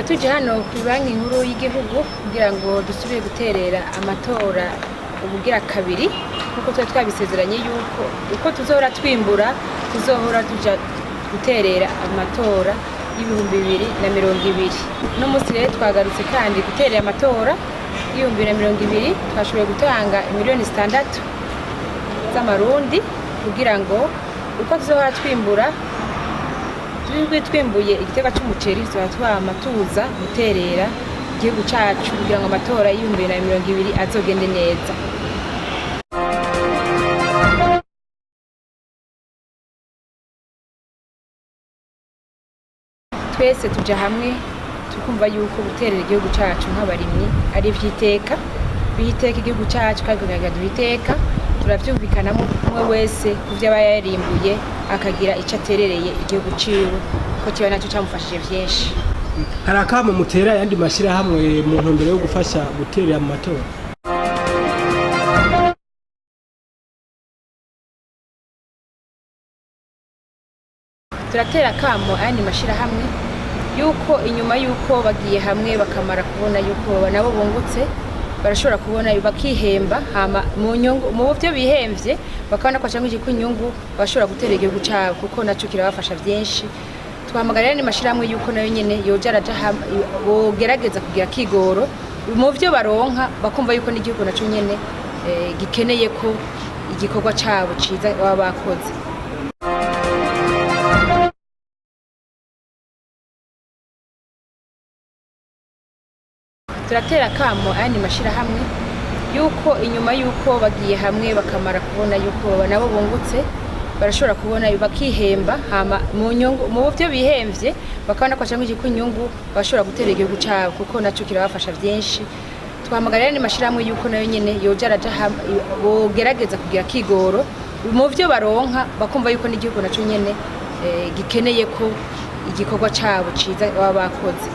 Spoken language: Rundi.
tuje hano ku banki nkuru y'igihugu kugira ngo dusubire guterera amatora ubugira kabiri nkuko twari twabisezeranye yuko uko tuzohora twimbura tuzohora tuja guterera amatora y'ibihumbi 2020. No musi rero twagarutse kandi guterera amatora y'ibihumbi 2020 twashoboye gutanga miliyoni 6 z'amarundi kugira ngo uko tuzohora twimbura twimbuye igitega c'umuceri tuzohora twamatuza guterera igihugu cacu kugira ngo amatora y'ibihumbi 2020 azogende neza. Twese tuja hamwe tukumva yuko guterera igihugu cacu nk'abarimyi ari ivy'iteka bihiteka igihugu cacu kandi duhiteka turavyumvikanamo umwe wese kuvyo aba yarimbuye akagira ico aterereye igihugu ciwe ko kiba naco camufashije vyinshi. Hari akamo mutera yandi mashirahamwe mu ntumbero yo gufasha guterera mu matora? Turatera akamo ayandi mashirahamwe yuko inyuma yuko bagiye hamwe bakamara kubona yuko nabo bungutse barashobora kubona bakihemba hama mu byo bihemvye bakabona ko cyangwa ko inyungu bashobora gutera igihugu cyabo kuko naco kirabafasha byinshi. Twahamagarira ni mashirahamwe yuko nayo nyene yoja araja bogerageza kugira kigoro mu byo baronka bakumva yuko n'igihugu naco nyene gikeneye ko igikorwa cyabo ciza baba bakoze. Turatera akamo ayandi mashirahamwe yuko inyuma yuko bagiye hamwe bakamara kubona yuko nabo bungutse barashobora kubona bakihemba hama mu byo bihemvye bakabona ko cyangwa ko inyungu bashobora gutera igihugu cyabo kuko naco kirabafasha byinshi. Twahamagarira ni mashirahamwe yuko nayo nyene yoja araja bogerageza kugira kigoro mu byo baronka bakumva yuko n'igihugu naco nyene gikeneye ko igikorwa cyabo ciza baba bakoze.